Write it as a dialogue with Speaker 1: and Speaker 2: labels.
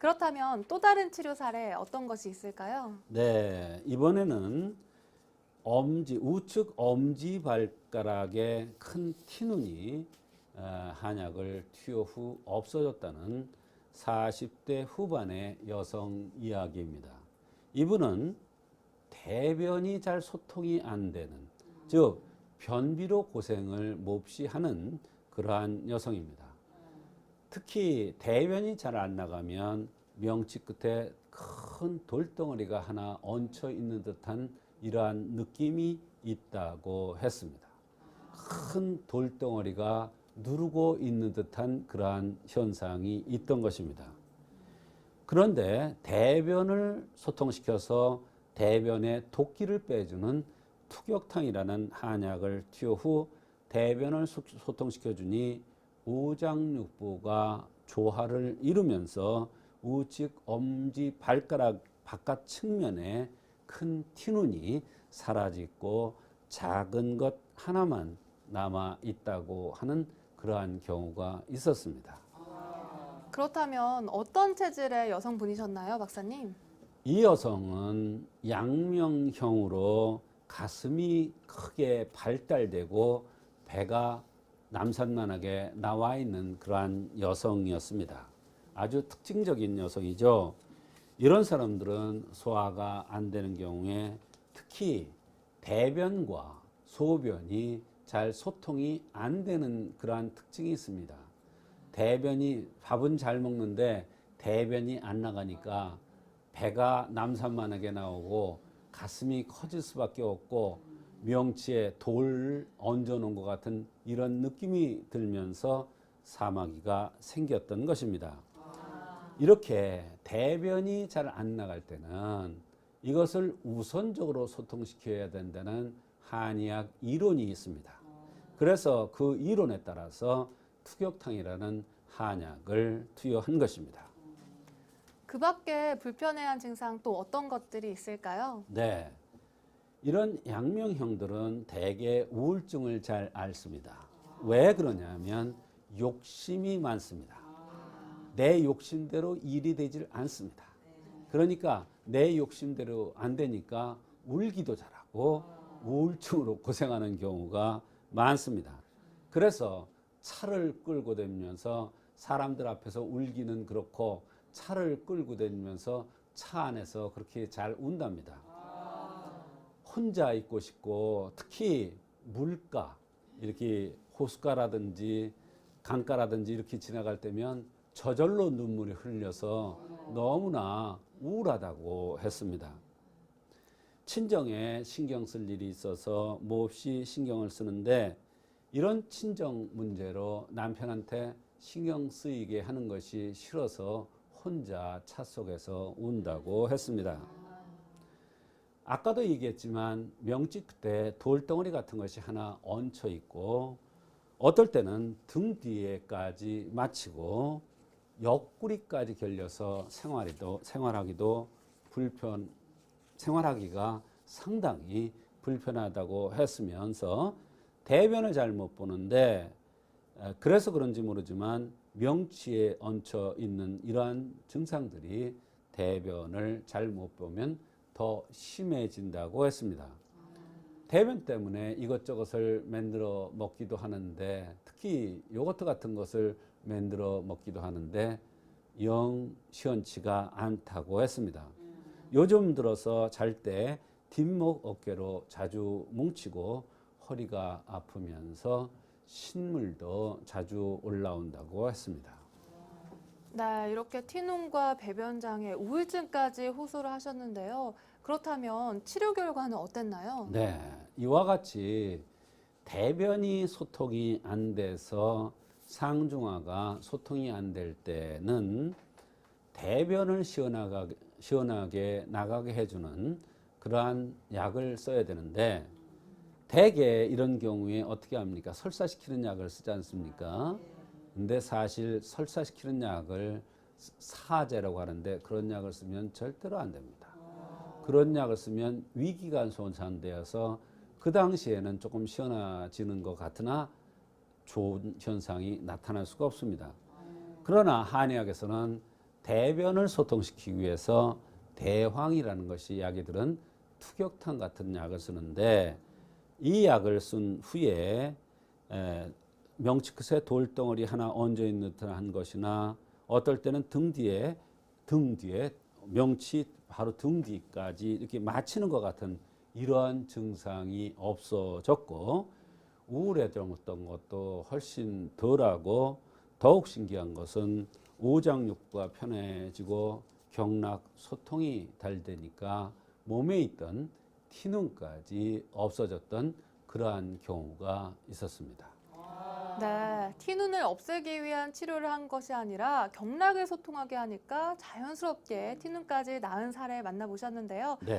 Speaker 1: 그렇다면 또 다른 치료 사례 어떤 것이 있을까요?
Speaker 2: 네, 이번에는 우측 엄지 발가락에 큰 티눈이 한약을 투여 후 없어졌다는 40대 후반의 여성 이야기입니다. 이분은 대변이 잘 소통이 안 되는, 즉 변비로 고생을 몹시 하는 그러한 여성입니다. 특히 대변이 잘 안 나가면 명치 끝에 큰 돌덩어리가 하나 얹혀 있는 듯한 이러한 느낌이 있다고 했습니다. 큰 돌덩어리가 누르고 있는 듯한 그러한 현상이 있던 것입니다. 그런데 대변을 소통시켜서 대변의 독기를 빼주는 투격탕이라는 한약을 투여 후 대변을 소통시켜주니 우장육부가 조화를 이루면서 우측 엄지 발가락 바깥 측면에 큰 티눈이 사라지고 작은 것 하나만 남아 있다고 하는 그러한 경우가 있었습니다.
Speaker 1: 그렇다면 어떤 체질의 여성분이셨나요, 박사님?
Speaker 2: 이 여성은 양명형으로 가슴이 크게 발달되고 배가 남산만하게 나와 있는 그러한 여성이었습니다. 아주 특징적인 여성이죠. 이런 사람들은 소화가 안 되는 경우에 특히 대변과 소변이 잘 소통이 안 되는 그러한 특징이 있습니다. 밥은 잘 먹는데 대변이 안 나가니까 배가 남산만하게 나오고 가슴이 커질 수밖에 없고 명치에 돌 얹어 놓은 것 같은 이런 느낌이 들면서 사마귀가 생겼던 것입니다. 이렇게 대변이 잘 안 나갈 때는 이것을 우선적으로 소통시켜야 된다는 한의학 이론이 있습니다. 그래서 그 이론에 따라서 투격탕이라는 한약을 투여한 것입니다.
Speaker 1: 그 밖에 불편해한 증상 또 어떤 것들이 있을까요?
Speaker 2: 네, 이런 양명형들은 대개 우울증을 잘 앓습니다. 왜 그러냐면 욕심이 많습니다. 내 욕심대로 일이 되질 않습니다. 그러니까 내 욕심대로 안 되니까 울기도 잘하고 우울증으로 고생하는 경우가 많습니다. 그래서 차를 끌고 다니면서 사람들 앞에서 울기는 그렇고 차를 끌고 다니면서 차 안에서 그렇게 잘 운답니다. 혼자 있고 싶고 특히 물가, 이렇게 호숫가라든지 강가라든지 이렇게 지나갈 때면 저절로 눈물이 흘려서 너무나 우울하다고 했습니다. 친정에 신경 쓸 일이 있어서 몹시 신경을 쓰는데 이런 친정 문제로 남편한테 신경 쓰이게 하는 것이 싫어서 혼자 차 속에서 운다고 했습니다. 아까도 얘기했지만 명치 끝에 돌덩어리 같은 것이 하나 얹혀 있고 어떨 때는 등 뒤에까지 마치고 옆구리까지 결려서 생활하기가 상당히 불편하다고 했으면서 대변을 잘 못 보는데 그래서 그런지 모르지만 명치에 얹혀 있는 이러한 증상들이 대변을 잘 못 보면 더 심해진다고 했습니다. 대변 때문에 이것저것을 만들어 먹기도 하는데 특히 요거트 같은 것을 만들어 먹기도 하는데 영 시원치가 않다고 했습니다. 요즘 들어서 잘 때 뒷목 어깨로 자주 뭉치고 허리가 아프면서 신물도 자주 올라온다고 했습니다.
Speaker 1: 네, 이렇게 티눈과 배변장애, 우울증까지 호소를 하셨는데요. 그렇다면 치료 결과는 어땠나요?
Speaker 2: 네, 이와 같이 대변이 소통이 안 돼서 상중하가 소통이 안 될 때는 대변을 시원하게 나가게 해주는 그러한 약을 써야 되는데 대개 이런 경우에 어떻게 합니까? 설사시키는 약을 쓰지 않습니까? 근데 사실 설사시키는 약을 사제라고 하는데 그런 약을 쓰면 절대로 안 됩니다. 그런 약을 쓰면 위기가 손상되어서 그 당시에는 조금 시원해지는 것 같으나 좋은 현상이 나타날 수가 없습니다. 그러나 한의학에서는 대변을 소통시키기 위해서 대황이라는 것이 약이 들은 투격탄 같은 약을 쓰는데 이 약을 쓴 후에 명치 끝에 돌덩어리 하나 얹어 있는 듯한 것이나 어떨 때는 등 뒤에 명치 바로 등 뒤까지 이렇게 맞히는 것 같은 이러한 증상이 없어졌고 우울했던 것도 훨씬 덜하고 더욱 신기한 것은 오장육부가 편해지고 경락 소통이 잘 되니까 몸에 있던 티눈까지 없어졌던 그러한 경우가 있었습니다.
Speaker 1: 네, 티눈을 없애기 위한 치료를 한 것이 아니라 경락을 소통하게 하니까 자연스럽게 티눈까지 나은 사례 만나보셨는데요.
Speaker 2: 네.